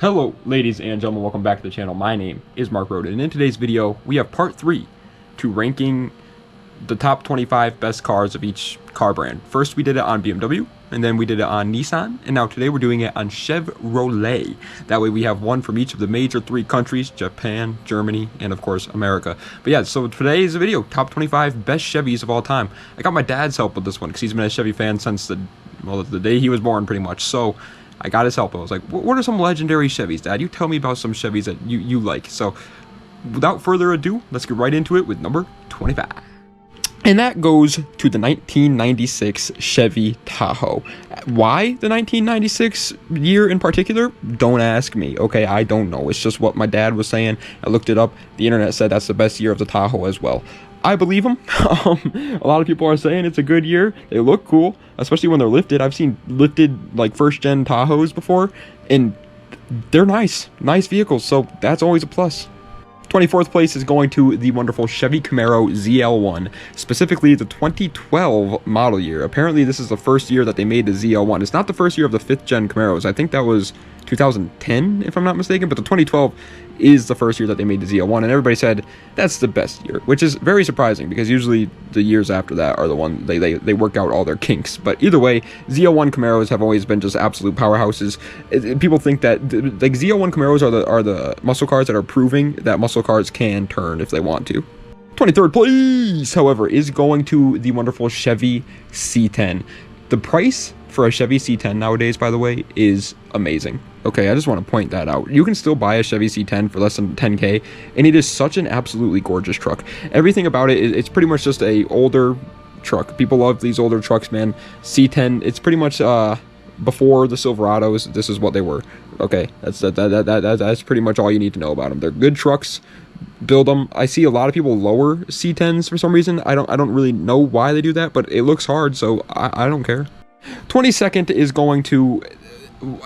Hello ladies and gentlemen, welcome back to the channel. My name is Mark Roden, and in today's video we have part 3 to ranking the top 25 best cars of each car brand. First we did it on BMW, and then we did it on Nissan, and now today we're doing it on Chevrolet. That way we have one from each of the major 3 countries: Japan, Germany, and of course America. But yeah, so today's video, top 25 best Chevys of all time. I got my dad's help with this one because he's been a Chevy fan since the day he was born pretty much. So I got his help. I was like, what are some legendary Chevys, Dad? You tell me about some Chevys that you like. So without further ado, let's get right into it with number 25. And that goes to the 1996 Chevy Tahoe. Why the 1996 year in particular? Don't ask me, okay? I don't know. It's just what my dad was saying. I looked it up. The internet said that's the best year of the Tahoe as well. I believe them. A lot of people are saying it's a good year. They look cool, especially when they're lifted. I've seen lifted like first-gen Tahoes before, and they're nice vehicles, so that's always a plus. 24th place is going to the wonderful Chevy Camaro ZL1, specifically the 2012 model year. Apparently, this is the first year that they made the ZL1. It's not the first year of the 5th-gen Camaros. I think that was 2010, if I'm not mistaken, but the 2012 is the first year that they made the ZL1, and everybody said that's the best year, which is very surprising because usually the years after that are the one they work out all their kinks. But either way, ZL1 Camaros have always been just absolute powerhouses. People think that like ZL1 Camaros are the muscle cars that are proving that muscle cars can turn if they want to. 23rd place, however, is going to the wonderful Chevy C10. The price for a Chevy C10 nowadays, by the way, is amazing. Okay, I just want to point that out. You can still buy a Chevy C10 for less than 10K, and it is such an absolutely gorgeous truck. Everything about it, it's pretty much just a older truck. People love these older trucks, man. C10, it's pretty much before the Silverados. This is what they were. Okay, that's pretty much all you need to know about them. They're good trucks. Build them. I see a lot of people lower C10s for some reason. I don't really know why they do that, but it looks hard, so I don't care. 22nd is going to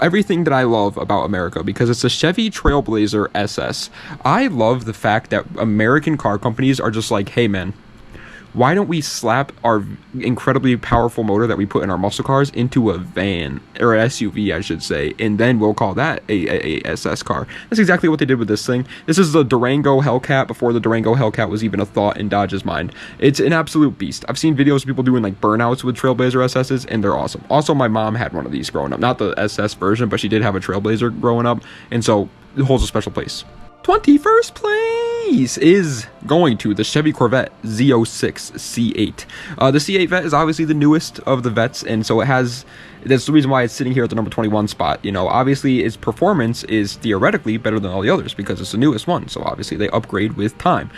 everything that I love about America, because it's a Chevy Trailblazer SS. I love the fact that American car companies are just like, hey man, why don't we slap our incredibly powerful motor that we put in our muscle cars into a van, or an SUV I should say, and then we'll call that a SS car. That's exactly what they did with this thing. This is the Durango Hellcat before the Durango Hellcat was even a thought in Dodge's mind. It's an absolute beast. I've seen videos of people doing like burnouts with Trailblazer SS's, and they're awesome. Also, my mom had one of these growing up. Not the SS version, but she did have a Trailblazer growing up, and so it holds a special place. 21st place is going to the Chevy Corvette Z06 C8. The C8 Vet is obviously the newest of the Vets, and so that's the reason why it's sitting here at the number 21 spot. You know, obviously its performance is theoretically better than all the others because it's the newest one, so obviously they upgrade with time.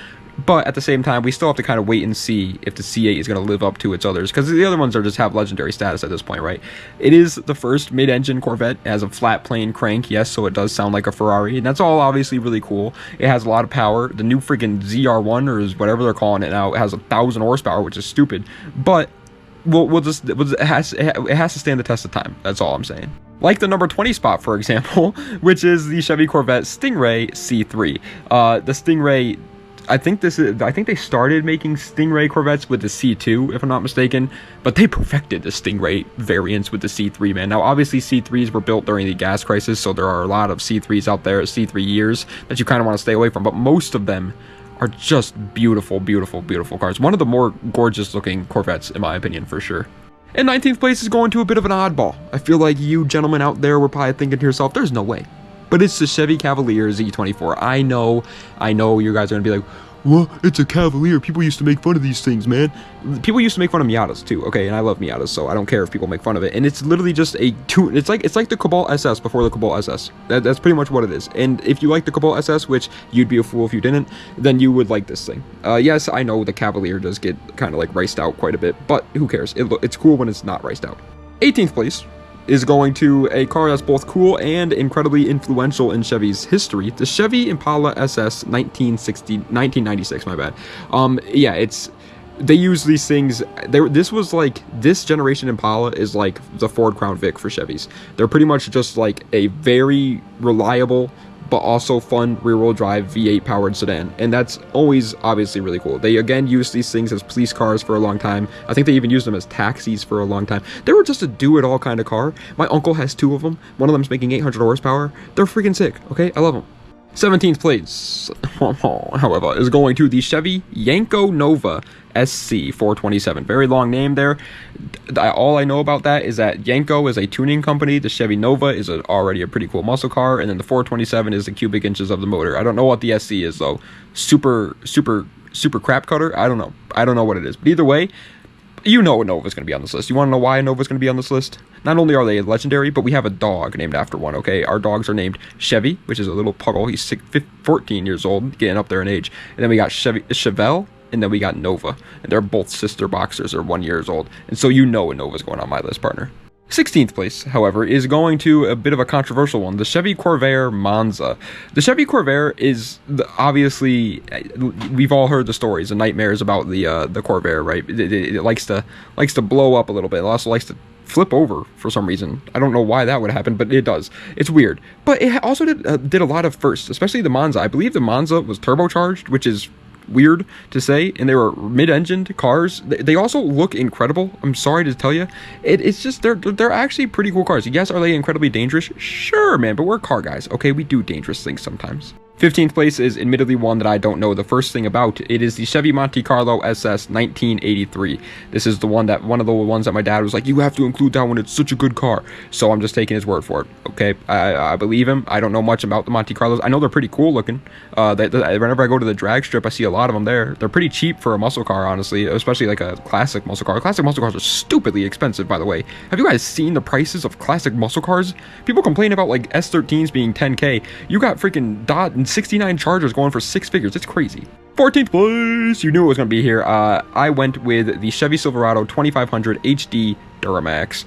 But at the same time, we still have to kind of wait and see if the C8 is going to live up to its others, because the other ones are just have legendary status at this point, right? It is the first mid-engine Corvette. It has a flat plane crank, yes, so it does sound like a Ferrari, and that's all obviously really cool. It has a lot of power. The new freaking ZR1, or whatever they're calling it now, it has 1,000 horsepower, which is stupid. But it has to stand the test of time. That's all I'm saying. Like the number 20 spot, for example, which is the Chevy Corvette Stingray C3. The Stingray, I think they started making Stingray Corvettes with the C2, if I'm not mistaken, but they perfected the Stingray variants with the C3, man. Now, obviously, C3s were built during the gas crisis, so there are a lot of C3s out there, C3 years, that you kind of want to stay away from, but most of them are just beautiful, beautiful, beautiful cars. One of the more gorgeous looking Corvettes, in my opinion, for sure. And 19th place is going to a bit of an oddball. I feel like you gentlemen out there were probably thinking to yourself, there's no way. But it's the Chevy Cavalier Z24. I know you guys are going to be like, well, it's a Cavalier. People used to make fun of these things, man. People used to make fun of Miatas too, okay? And I love Miatas, so I don't care if people make fun of it. And it's literally just it's like the Cobalt SS before the Cobalt SS. That's pretty much what it is. And if you like the Cobalt SS, which you'd be a fool if you didn't, then you would like this thing. Yes, I know the Cavalier does get kind of like riced out quite a bit, but who cares? It's cool when it's not riced out. 18th place is going to a car that's both cool and incredibly influential in Chevy's history, the Chevy Impala SS 1996, my bad. Yeah, they use these things, this generation Impala is like the Ford Crown Vic for Chevys. They're pretty much just like a very reliable, but also fun rear-wheel drive V8 powered sedan, and that's always obviously really cool. They again use these things as police cars for a long time. I think they even used them as taxis for a long time. They were just a do-it-all kind of car. My uncle has 2 of them. One of them's making 800 horsepower. They're freaking sick. Okay, I love them. 17th place, however, is going to the Chevy Yanko Nova SC 427. Very long name there. All I know about that is that Yanko is a tuning company. The Chevy Nova is already a pretty cool muscle car, and then the 427 is the cubic inches of the motor. I don't know what the SC is though. Super crap cutter. I don't know. I don't know what it is. But either way, you know a Nova's going to be on this list. You want to know why a Nova's going to be on this list? Not only are they legendary, but we have a dog named after one, okay? Our dogs are named Chevy, which is a little puggle. He's 14 years old, getting up there in age. And then we got Chevelle, and then we got Nova. And they're both sister boxers. They're 1 year old. And so you know a Nova's going on my list, partner. 16th place, however, is going to a bit of a controversial one, the Chevy Corvair Monza. The Chevy Corvair is obviously, we've all heard the stories and nightmares about the Corvair, right? It likes to blow up a little bit. It also likes to flip over for some reason. I don't know why that would happen, but it does. It's weird. But it also did a lot of firsts, especially the Monza. I believe the Monza was turbocharged, which is weird to say, and they were mid-engined cars. They also look incredible. I'm sorry to tell you, it's just they're actually pretty cool cars. Yes, are they incredibly dangerous? Sure, man, but we're car guys, okay? We do dangerous things sometimes. 15th place is admittedly one that I don't know the first thing about. It is the Chevy Monte Carlo SS 1983. This is one of the ones that my dad was like, you have to include that one, it's such a good car. So I'm just taking his word for it, okay? I believe him. I don't know much about the Monte Carlos. I know they're pretty cool looking. Whenever I go to the drag strip, I see a lot of them there. They're pretty cheap for a muscle car, honestly, especially like a classic muscle car. Classic muscle cars are stupidly expensive, by the way. Have you guys seen the prices of classic muscle cars? People complain about like S13s being 10K. You got freaking Dodge and 69 Chargers going for 6 figures. It's crazy. 14th place, you knew it was going to be here. I went with the Chevy Silverado 2500 HD Duramax.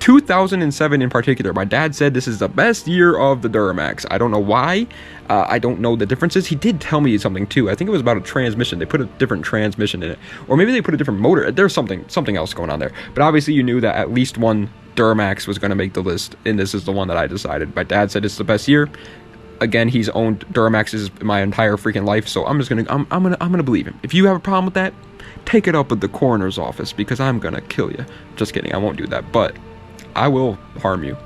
2007 in particular, my dad said this is the best year of the Duramax. I don't know why. I don't know the differences. He did tell me something too. I think it was about a transmission. They put a different transmission in it, or maybe they put a different motor. There's something else going on there. But obviously you knew that at least one Duramax was going to make the list, and this is the one that I decided. My dad said it's the best year. Again, he's owned Duramaxes my entire freaking life, so I'm gonna believe him. If you have a problem with that, take it up with the coroner's office, because I'm gonna kill you. Just kidding, I won't do that, but I will harm you.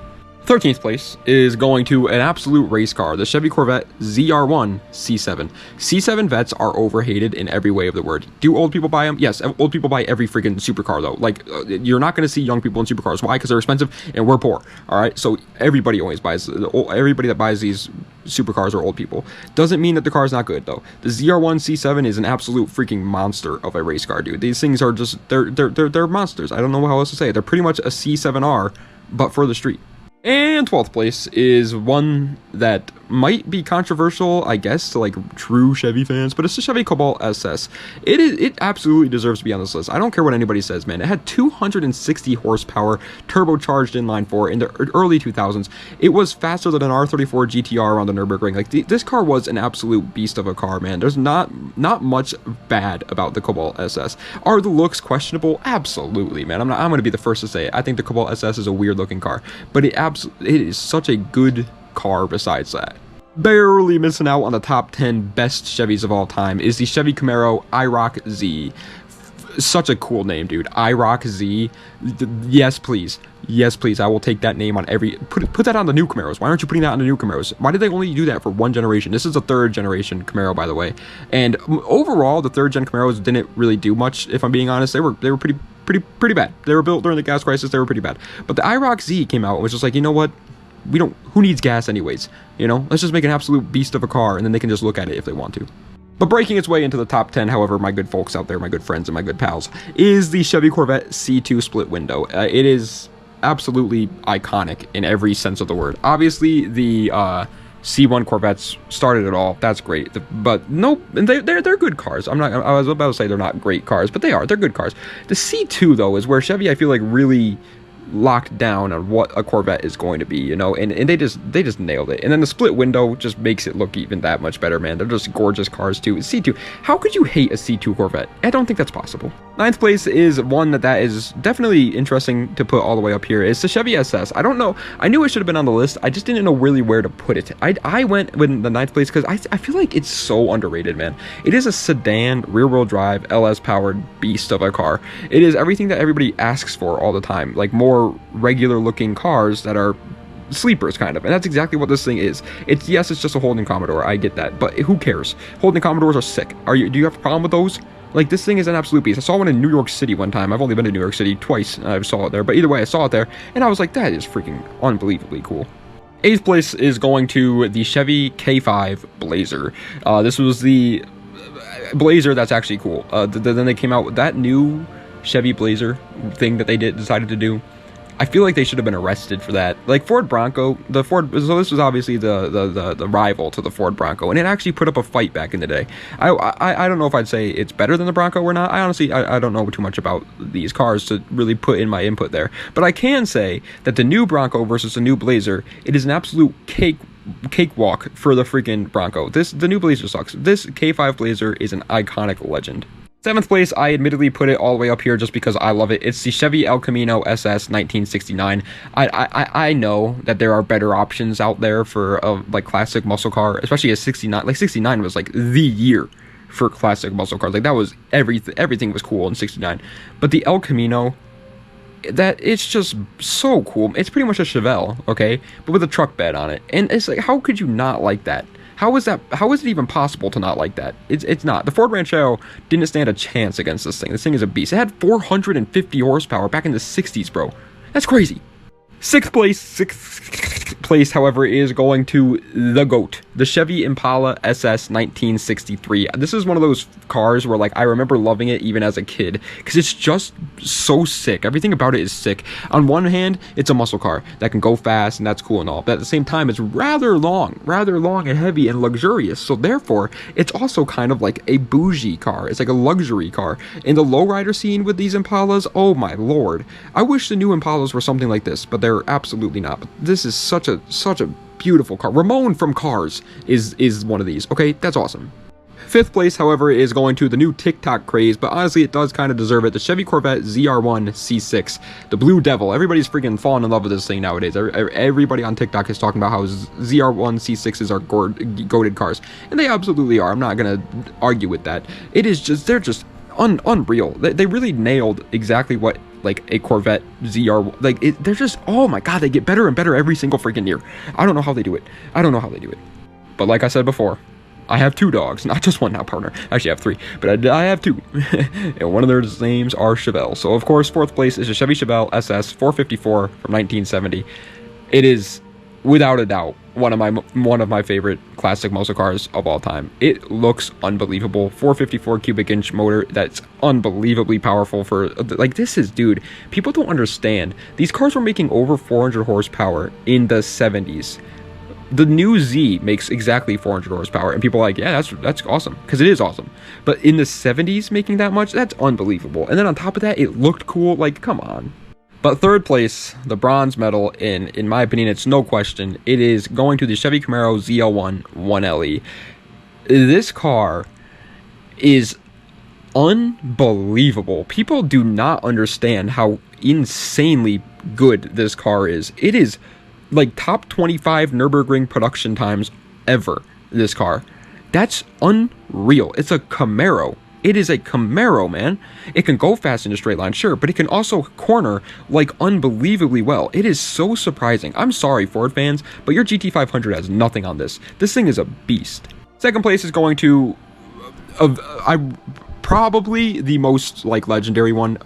13th place is going to an absolute race car, the Chevy Corvette ZR1 C7. C7 Vettes are overhated in every way of the word. Do old people buy them? Yes, old people buy every freaking supercar though. Like, you're not going to see young people in supercars. Why? Because they're expensive and we're poor. All right, so everybody always buys, everybody that buys these supercars are old people. Doesn't mean that the car is not good though. The ZR1 C7 is an absolute freaking monster of a race car, dude. These things are just, they're monsters. I don't know how else to say it. They're pretty much a C7R, but for the street. And 12th place is one that might be controversial, I guess, to like true Chevy fans, but it's the Chevy Cobalt SS. It absolutely deserves to be on this list. I don't care what anybody says, man. It had 260 horsepower, turbocharged inline 4 in the early 2000s. It was faster than an R34 GTR around the Nürburgring. Like, this car was an absolute beast of a car, man. There's not much bad about the Cobalt SS. Are the looks questionable? Absolutely, man. I'm going to be the first to say it. I think the Cobalt SS is a weird looking car, but it is such a good car besides that. Barely missing out on the top 10 best Chevys of all time is the Chevy Camaro IROC Z. Such a cool name, dude. IROC Z. Yes, please. Yes, please. I will take that name on every... Put that on the new Camaros. Why aren't you putting that on the new Camaros? Why did they only do that for one generation? This is a third generation Camaro, by the way. And overall, the third gen Camaros didn't really do much, if I'm being honest. They were pretty bad. They were built during the gas crisis. They were pretty bad. But the IROC Z came out and was just like, you know what? Who needs gas anyways? You know, let's just make an absolute beast of a car, and then they can just look at it if they want to. But breaking its way into the top 10, however, my good folks out there, my good friends and my good pals, is the Chevy Corvette C2 split window. It is absolutely iconic in every sense of the word. Obviously, the C1 Corvettes started it all. That's great. But no, they're good cars. I was about to say they're not great cars, but they are. They're good cars. The C2, though, is where Chevy, I feel like, really locked down on what a Corvette is going to be, you know, and they just nailed it. And then the split window just makes it look even that much better, man. They're just gorgeous cars too. C2, how could you hate a C2 Corvette? I don't think that's possible. Ninth place is one that is definitely interesting to put all the way up here. It's the Chevy SS. I don't know, I knew it should have been on the list, I just didn't know really where to put it. I went with the ninth place because I feel like it's so underrated, man. It is a sedan, rear-wheel drive, LS powered beast of a car. It is everything that everybody asks for all the time, like more regular looking cars that are sleepers, kind of, and that's exactly what this thing is. It's just a Holden Commodore, I get that, but who cares? Holden Commodores are sick. Do you have a problem with those? Like, this thing is an absolute beast. I saw one in New York City one time. I've only been to New York City twice, and I saw it there, but either way, I saw it there, and I was like, that is freaking unbelievably cool. Eighth place is going to the Chevy K5 Blazer. This was the Blazer that's actually cool. Then they came out with that new Chevy Blazer thing that they decided to do. I feel like they should have been arrested for that. Like Ford Bronco, so this was obviously the rival to the Ford Bronco, and it actually put up a fight back in the day. I don't know if I'd say it's better than the Bronco or not. I honestly don't know too much about these cars to really put in my input there. But I can say that the new Bronco versus the new Blazer, it is an absolute cakewalk for the freaking Bronco. The new Blazer sucks. This K5 Blazer is an iconic legend. Seventh place, I admittedly put it all the way up here just because I love it. It's the Chevy El Camino SS 1969. I know that there are better options out there for a like classic muscle car, especially a 69. Like 69 was like the year for classic muscle cars. Like that was everything was cool in 69. But the El Camino, that it's just so cool. It's pretty much a Chevelle, okay, but with a truck bed on it. And it's like, how could you not like that? How is it even possible to not like that? It's not. The Ford Ranchero didn't stand a chance against this thing. This thing is a beast. It had 450 horsepower back in the 60s, bro. That's crazy. Sixth place, however, is going to the GOAT, the Chevy Impala SS 1963. This is one of those cars where, like, I remember loving it even as a kid because it's just so sick. Everything about it is sick. On one hand, it's a muscle car that can go fast, and that's cool and all. But at the same time, it's rather long and heavy and luxurious. So therefore, it's also kind of like a bougie car. It's like a luxury car. In the lowrider scene with these Impalas, oh my lord. I wish the new Impalas were something like this, but they're absolutely not. But this is such a beautiful car. Ramon from Cars is one of these. Okay, that's awesome. Fifth place, however, is going to the new TikTok craze, but honestly, it does kind of deserve it. The Chevy Corvette ZR1 C6, the Blue Devil. Everybody's freaking falling in love with this thing nowadays. Everybody on TikTok is talking about how ZR1 C6s are goated cars, and they absolutely are. I'm not gonna argue with that. It is just, they're just unreal. They really nailed exactly what like a Corvette ZR, like they're just, oh my god, they get better and better every single freaking year. I don't know how they do it. But like I said before, I have two dogs, not just one now, partner. Actually, I have three, but I have two. And one of their names are Chevelle. So of course, fourth place is a Chevy Chevelle SS 454 from 1970. It is without a doubt one of my favorite classic muscle cars of all time. It looks unbelievable. 454 cubic inch motor that's unbelievably powerful for, like, this is, dude, people don't understand. These cars were making over 400 horsepower in the 70s. The new Z makes exactly 400 horsepower, and people are like, yeah, that's awesome, because it is awesome. But in the 70s making that much, that's unbelievable. And then on top of that, it looked cool. Like, come on. But third place, the bronze medal, in my opinion, it's no question, it is going to the Chevy Camaro ZL1 1LE. This car is unbelievable. People do not understand how insanely good this car is. It is like top 25 Nürburgring production times ever, this car. That's unreal. It's a Camaro. It is a Camaro, man. It can go fast in a straight line, sure, but it can also corner, like, unbelievably well. It is so surprising. I'm sorry, Ford fans, but your GT500 has nothing on this. This thing is a beast. Second place is going to, probably the most, like, legendary one.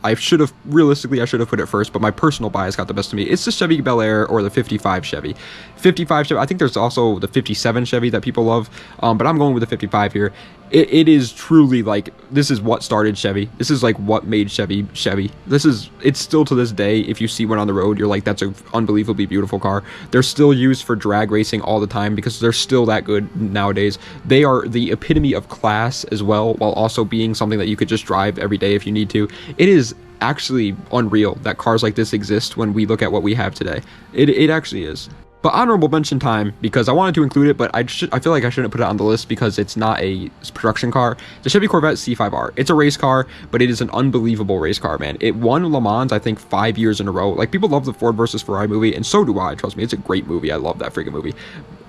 Realistically, I should have put it first, but my personal bias got the best of me. It's the Chevy Bel Air, or the 55 Chevy. 55 Chevy, I think there's also the 57 Chevy that people love, but I'm going with the 55 here. It is truly, like, this is what started Chevy. This is, like, what made Chevy. It's still to this day, if you see one on the road, you're like, that's an unbelievably beautiful car. They're still used for drag racing all the time because they're still that good nowadays. They are the epitome of class as well, while also being something that you could just drive every day if you need to. It is actually unreal that cars like this exist when we look at what we have today. It actually is. But honorable mention time, because I wanted to include it, but I feel like I shouldn't put it on the list because it's not a production car. The Chevy Corvette C5R. It's a race car, but it is an unbelievable race car, man. It won Le Mans, I think, 5 years in a row. Like, people love the Ford versus Ferrari movie, and so do I. Trust me, it's a great movie. I love that freaking movie.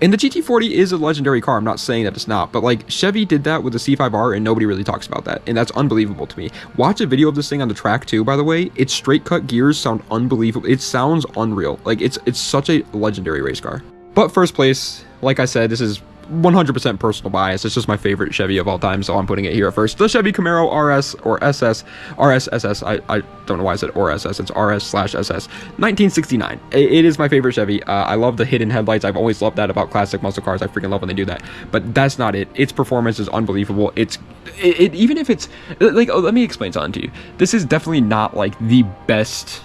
And the GT40 is a legendary car. I'm not saying that it's not, but like Chevy did that with the C5R and nobody really talks about that. And that's unbelievable to me. Watch a video of this thing on the track too, by the way. Its straight cut gears sound unbelievable. It sounds unreal. Like it's such a legendary race car. But first place, like I said, this is 100% personal bias. It's just my favorite Chevy of all time, so I'm putting it here first. The Chevy Camaro RS or SS, RSSS. I don't know why I said or SS. It's RS/SS. 1969. It is my favorite Chevy. I love the hidden headlights. I've always loved that about classic muscle cars. I freaking love when they do that. But that's not it. Its performance is unbelievable. Even if it's like, let me explain something to you. This is definitely not like the best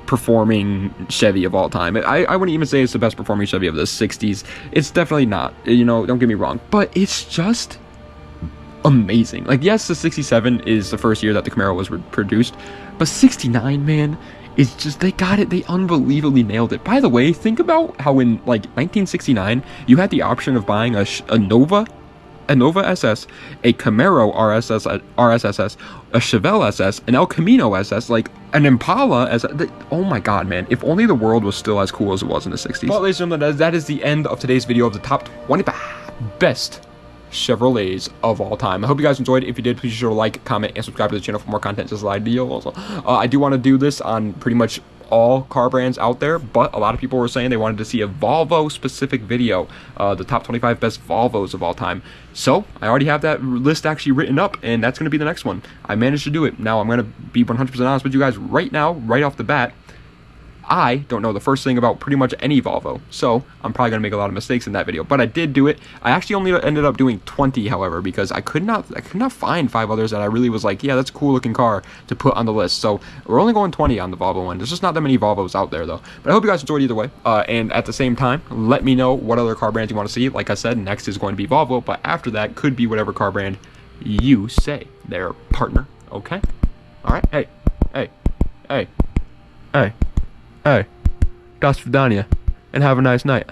performing Chevy of all time. I wouldn't even say it's the best performing Chevy of the 60s. It's definitely not, you know, don't get me wrong, but it's just amazing. Like, yes, the 67 is the first year that the Camaro was produced, but 69, man, is just, they got it. They unbelievably nailed it. By the way, think about how in like 1969 you had the option of buying a Nova SS, a Camaro RSSS, a Chevelle SS, an El Camino SS, like an Impala SS. Oh my god, man. If only the world was still as cool as it was in the 60s. But ladies and gentlemen, that is the end of today's video of the top 20 best Chevrolets of all time. I hope you guys enjoyed. If you did, please be sure to like, comment, and subscribe to the channel for more content just like video. Also, I do want to do this on pretty much all car brands out there, but a lot of people were saying they wanted to see a Volvo specific video, the top 25 best Volvos of all time. So I already have that list actually written up, and that's going to be the next one. I managed to do it. Now I'm going to be 100% honest with you guys right now, right off the bat. I don't know the first thing about pretty much any Volvo, so I'm probably going to make a lot of mistakes in that video, but I did do it. I actually only ended up doing 20, however, because I could not find 5 others that I really was like, yeah, that's a cool looking car to put on the list. So we're only going 20 on the Volvo one. There's just not that many Volvos out there, though. But I hope you guys enjoyed either way, and at the same time, let me know what other car brands you want to see. Like I said, next is going to be Volvo, but after that could be whatever car brand you say, their partner, okay? All right, hey, das Vidania, and have a nice night,